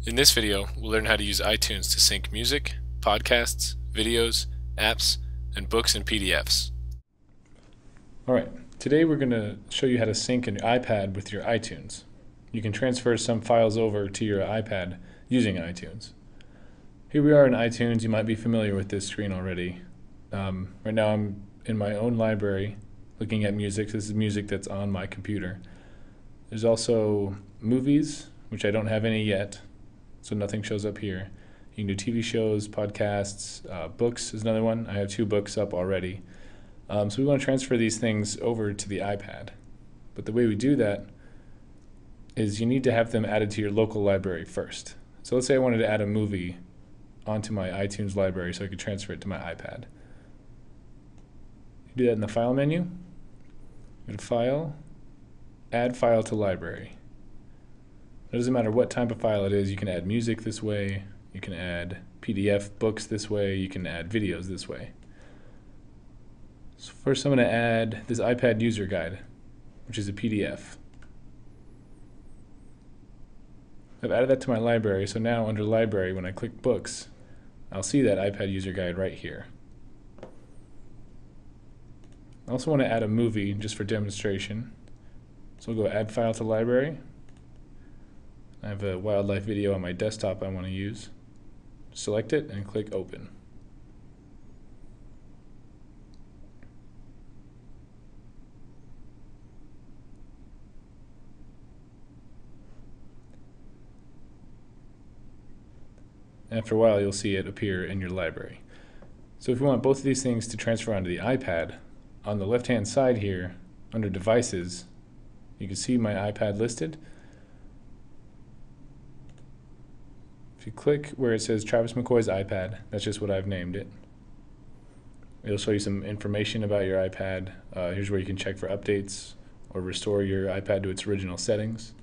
In this video, we'll learn how to use iTunes to sync music, podcasts, videos, apps, and books and PDFs. Alright, today we're going to show you how to sync an iPad with your iTunes. You can transfer some files over to your iPad using iTunes. Here we are in iTunes. You might be familiar with this screen already. Right now I'm in my own library looking at music. This is music that's on my computer. There's also movies, which I don't have any yet, so nothing shows up here. You can do TV shows, podcasts, books is another one. I have 2 books up already. So we want to transfer these things over to the iPad. But the way we do that is you need to have them added to your local library first. So let's say I wanted to add a movie onto my iTunes library so I could transfer it to my iPad. You do that in the File menu. Go to File, Add File to Library. It doesn't matter what type of file it is. You can add music this way, you can add PDF books this way, you can add videos this way. So first I'm going to add this iPad user guide, which is a PDF. I've added that to my library, so now under library, when I click books, I'll see that iPad user guide right here. I also want to add a movie just for demonstration. So we'll go add file to library. I have a wildlife video on my desktop I want to use. Select it and click open. After a while you'll see it appear in your library. So if you want both of these things to transfer onto the iPad, on the left hand side here under devices you can see my iPad listed. If you click where it says Travis McCoy's iPad, that's just what I've named it. It'll show you some information about your iPad. Here's where you can check for updates or restore your iPad to its original settings.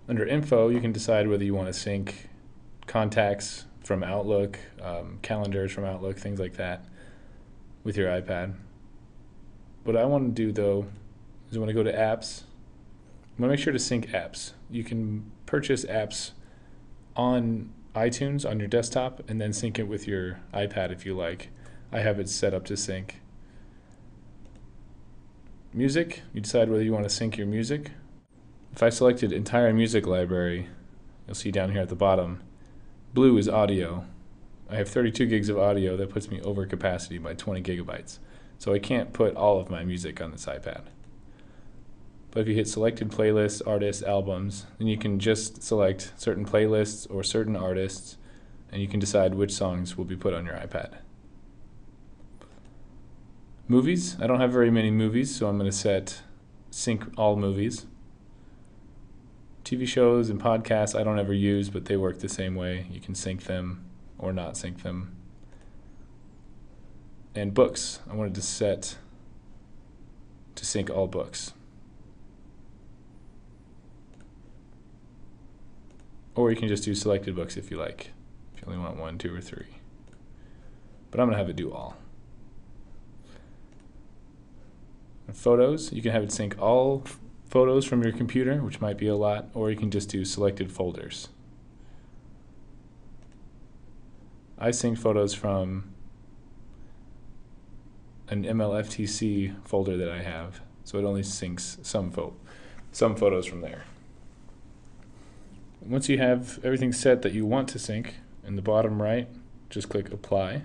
Under Info, you can decide whether you want to sync contacts from Outlook, calendars from Outlook, things like that with your iPad. What I want to do though is I want to go to Apps. I'm going to make sure to sync apps. You can purchase apps on iTunes on your desktop and then sync it with your iPad if you like. I have it set up to sync. Music, you decide whether you want to sync your music. If I selected entire music library, you'll see down here at the bottom, blue is audio. I have 32 gigs of audio. That puts me over capacity by 20 gigabytes. So I can't put all of my music on this iPad. But if you hit selected playlists, artists, albums, then you can just select certain playlists or certain artists, and you can decide which songs will be put on your iPad. Movies, I don't have very many movies, so I'm going to set sync all movies. TV shows and podcasts I don't ever use, but they work the same way. You can sync them or not sync them. And books, I wanted to set to sync all books. Or you can just do selected books if you like, if you only want 1, 2, or 3. But I'm going to have it do all. And photos, you can have it sync all photos from your computer, which might be a lot, or you can just do selected folders. I sync photos from an MLFTC folder that I have, so it only syncs some photos from there. Once you have everything set that you want to sync, in the bottom right, just click Apply.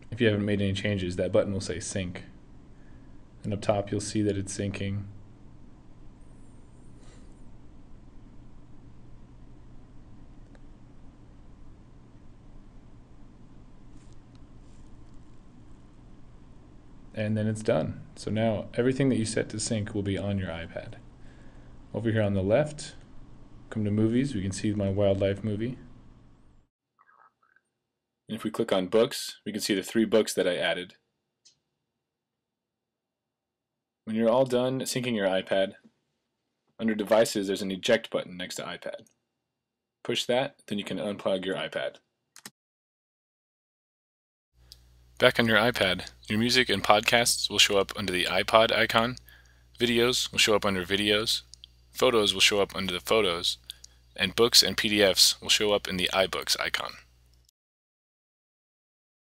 If you haven't made any changes, that button will say Sync. And up top you'll see that it's syncing. And then it's done. So now everything that you set to sync will be on your iPad. Over here on the left, come to movies, we can see my wildlife movie. And if we click on books, we can see the 3 books that I added. When you're all done syncing your iPad, under devices there's an eject button next to iPad. Push that, then you can unplug your iPad. Back on your iPad, your music and podcasts will show up under the iPod icon, videos will show up under videos, photos will show up under the photos, and books and PDFs will show up in the iBooks icon.